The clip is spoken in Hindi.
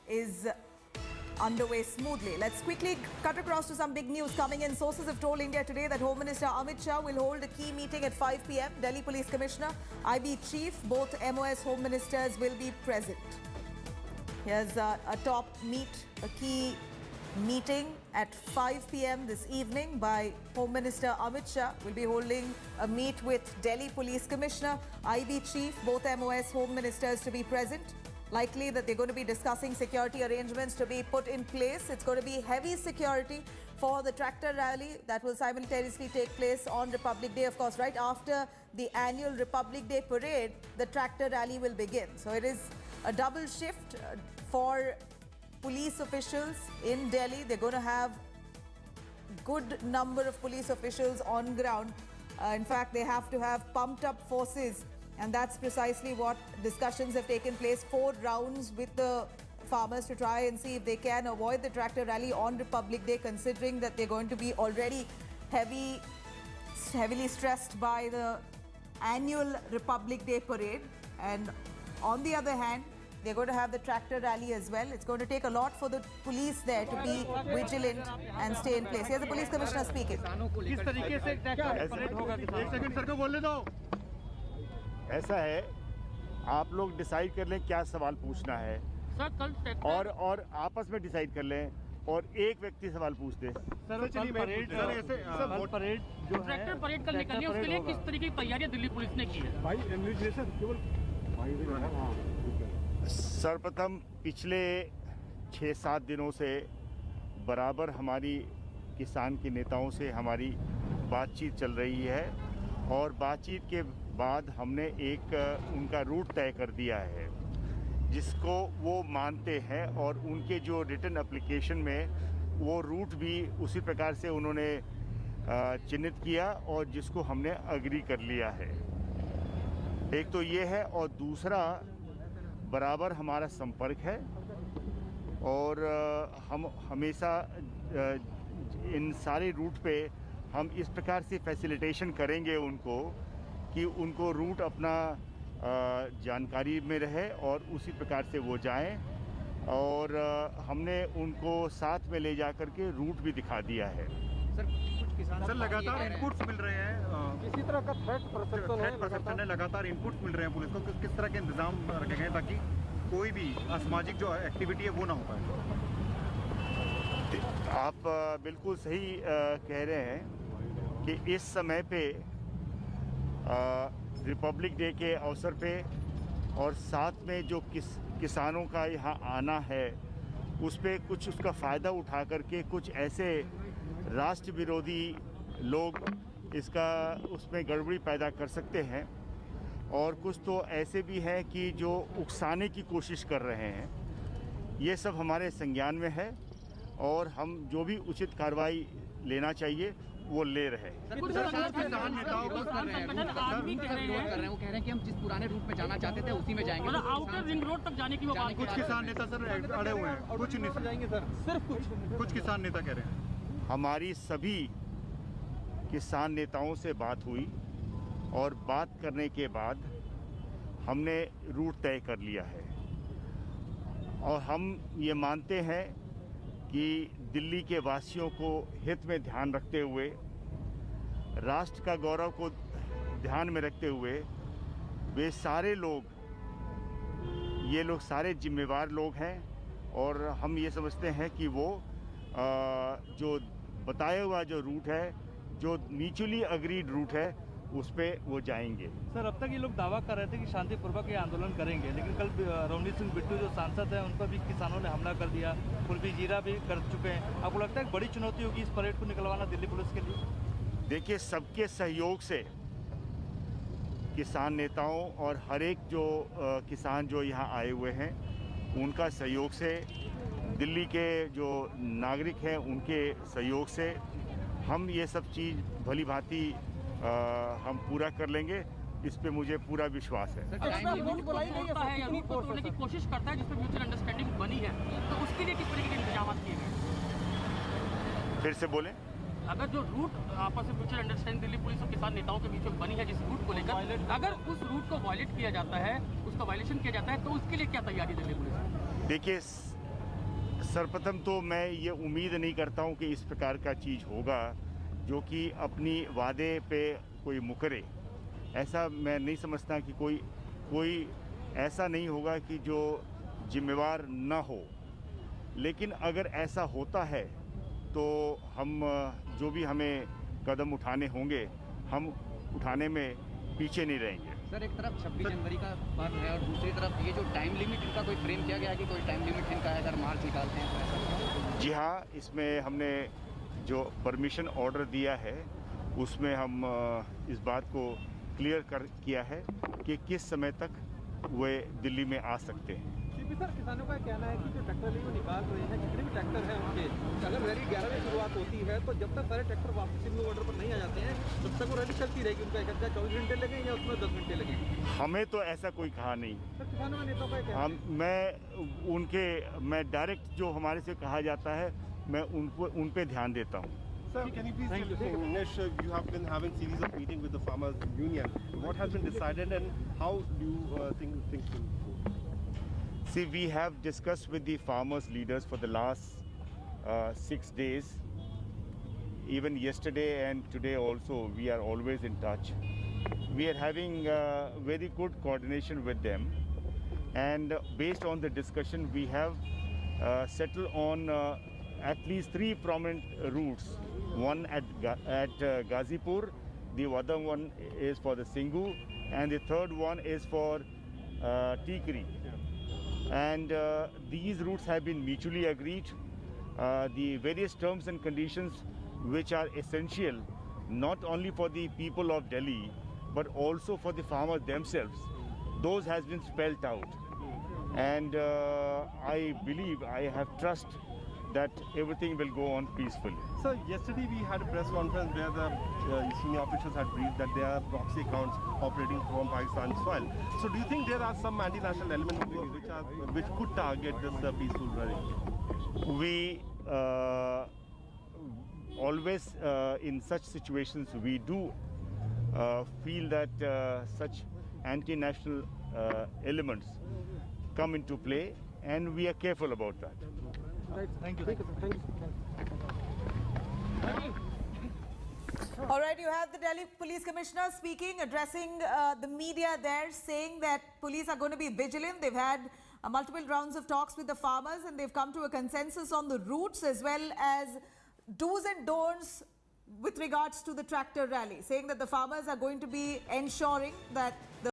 is underway smoothly. Let's quickly cut across to some big news coming in. Sources have told India Today that Home Minister Amit Shah will hold a key meeting at 5 p.m. Delhi Police Commissioner, IB Chief, both MOS Home Ministers will be present. Here's a key meeting at 5 p.m. this evening by Home Minister Amit Shah. Will be holding a meet with Delhi Police Commissioner, IB Chief, both MOS Home Ministers to be present. Likely that they're going to be discussing security arrangements to be put in place. It's going to be heavy security for the tractor rally that will simultaneously take place on Republic Day. Of course, right after the annual Republic Day parade, the tractor rally will begin. So it is a double shift for police officials in Delhi. They're going to have good number of police officials on ground. In fact, they have to have pumped up forces. And that's precisely what discussions have taken place. 4 rounds with the farmers to try and see if they can avoid the tractor rally on Republic Day, considering that they're going to be already heavily stressed by the annual Republic Day parade. And on the other hand, they're going to have the tractor rally as well. It's going to take a lot for the police there to be vigilant and stay in place. Here's the police commissioner speaking. ऐसा है, आप लोग डिसाइड कर लें क्या सवाल पूछना है सर, और आपस में डिसाइड कर लें और एक व्यक्ति सवाल पूछ दे। सर चलिए परेड जो है ट्रैक्टर परेड कल निकलनी है, उसके लिए किस तरीके की तैयारियां दिल्ली पुलिस ने की है? भाई सर्वप्रथम पिछले 6-7 दिनों से बराबर हमारी किसान के नेताओं से हमारी बातचीत चल रही है और बातचीत के बाद हमने एक उनका रूट तय कर दिया है जिसको वो मानते हैं और उनके जो रिटन एप्लीकेशन में वो रूट भी उसी प्रकार से उन्होंने चिन्हित किया और जिसको हमने अग्री कर लिया है। एक तो ये है और दूसरा बराबर हमारा संपर्क है और हम हमेशा इन सारे रूट पे हम इस प्रकार से फैसिलिटेशन करेंगे उनको कि उनको रूट अपना जानकारी में रहे और उसी प्रकार से वो जाएं और हमने उनको साथ में ले जा कर के रूट भी दिखा दिया है। सर कुछ किसान सर लगातार इनपुट्स मिल रहे हैं, किसी तरह का थ्रेट परसेप्शन है, लगातार इनपुट्स मिल रहे हैं पुलिस को, किस तरह के इंतजाम रखे गए ताकि कोई भी असामाजिक जो एक्टिविटी है वो ना हो पाए? आप बिल्कुल सही कह रहे हैं कि इस समय पे रिपब्लिक डे के अवसर पे और साथ में जो किसानों का यहाँ आना है उस पे कुछ उसका फ़ायदा उठा करके कुछ ऐसे राष्ट्र विरोधी लोग इसका उसमें गड़बड़ी पैदा कर सकते हैं और कुछ तो ऐसे भी हैं कि जो उकसाने की कोशिश कर रहे हैं। ये सब हमारे संज्ञान में है और हम जो भी उचित कार्रवाई लेना चाहिए वो ले रहे हैं। वो कह रहे हैं कि हम जिस पुराने रूट पे जाना चाहते थे उसी में जाएंगे, मतलब आउटर रिंग रोड तक जाने की वो बात। कुछ किसान नेता सर अड़े हुए हैं, कुछ नहीं जाएंगे सर, सिर्फ कुछ किसान नेता कह रहे हैं। हमारी सभी किसान नेताओं से बात हुई और बात करने के बाद हमने रूट तय कर लिया है और हम ये मानते हैं कि दिल्ली के वासियों को हित में ध्यान रखते हुए, राष्ट्र का गौरव को ध्यान में रखते हुए वे सारे लोग, ये लोग सारे जिम्मेवार लोग हैं और हम ये समझते हैं कि वो जो बताया हुआ जो रूट है, जो म्यूचुअली अग्रीड रूट है, उस पे वो जाएंगे। सर अब तक ये लोग दावा कर रहे थे कि शांतिपूर्वक ये आंदोलन करेंगे, लेकिन कल रवनीत सिंह बिट्टू जो सांसद हैं उन पर भी किसानों ने हमला कर दिया, कुलबीर जीरा भी कर चुके हैं। आपको लगता है एक बड़ी चुनौती होगी इस परेड को निकलवाना दिल्ली पुलिस के लिए? देखिए, सबके सहयोग से किसान नेताओं और हर एक जो किसान जो यहाँ आए हुए हैं उनका सहयोग से, दिल्ली के जो नागरिक हैं उनके सहयोग से हम ये सब चीज़ भली भांति हम पूरा कर लेंगे, इस पे मुझे पूरा विश्वास है। कोशिश करता है जिसपे म्यूचुअल अंडरस्टैंडिंग बनी है, तो उसके लिए किस तरीके के इंतजाम किए गए? फिर से बोलें। अगर जो रूट आपस में म्यूचुअल अंडरस्टैंडिंग दिल्ली पुलिस और किसान नेताओं के बीच में बनी है, जिस रूट को लेकर अगर उस रूट को वायलेट किया जाता है, उसका वायलेशन किया जाता है, तो उसके लिए क्या तैयारी दिल्ली पुलिस? देखिए, सर्वप्रथम तो मैं ये उम्मीद नहीं करता हूँ कि इस प्रकार का चीज़ होगा जो कि अपनी वादे पे कोई मुकरे। ऐसा मैं नहीं समझता कि कोई ऐसा नहीं होगा कि जो जिम्मेवार ना हो। लेकिन अगर ऐसा होता है तो हम जो भी हमें कदम उठाने होंगे हम उठाने में पीछे नहीं रहेंगे। सर, एक तरफ 26 जनवरी का पर्व है और दूसरी तरफ ये जो टाइम लिमिट इनका कोई फ्रेम किया गया कि कोई टाइम लिमिट इनका है अगर मार्च निकालते हैं तो ऐसा? जी हाँ, इसमें हमने जो परमिशन ऑर्डर दिया है उसमें हम इस बात को क्लियर किया है कि किस समय तक वे दिल्ली में आ सकते हैं। सर, किसानों का कहना है कि जो ट्रैक्टर रैली वो निकाल रहे हैं, जितने भी ट्रैक्टर हैं उनके, अगर रैली 11 बजे शुरुआत होती है तो जब तक सारे ट्रैक्टर वापस सिग्नल ऑर्डर पर नहीं आ जाते हैं तब तक वो रैली चलती रहेगी। उनका एक 24 घंटे लगे या उसमें 10 घंटे लगे? हमें तो ऐसा कोई कहा नहीं। सर, किसानों के नेताओं का कहना है। मैं डायरेक्ट जो हमारे से कहा जाता है मैं उन पे ध्यान देता हूँ। Sir, can you please tell me, Nish, you have been having series of meetings with the farmers union. What has been decided and how do you think things will go? See, we have discussed with the farmers leaders for the last 6 days. Even yesterday and today also, we are always in touch. We are having very good coordination with them. And based on the discussion, we have settled on at least 3 prominent routes. One at Ghazipur, the other one is for the Singhu, and the third one is for Tikri. And these routes have been mutually agreed. The various terms and conditions which are essential not only for the people of Delhi but also for the farmers themselves, those has been spelled out. And I believe, I have trust that everything will go on peacefully. So yesterday we had a press conference where the senior officials had briefed that there are proxy accounts operating from Pakistan soil. So do you think there are some anti-national elements which could target this peaceful rally? We always in such situations we do feel that such anti-national elements come into play, and we are careful about that. Right. Thank you. Thank you. All right, you have the Delhi Police Commissioner speaking, addressing the media there, saying that police are going to be vigilant. They've had multiple rounds of talks with the farmers and they've come to a consensus on the routes as well as do's and don'ts with regards to the tractor rally, saying that the farmers are going to be ensuring that the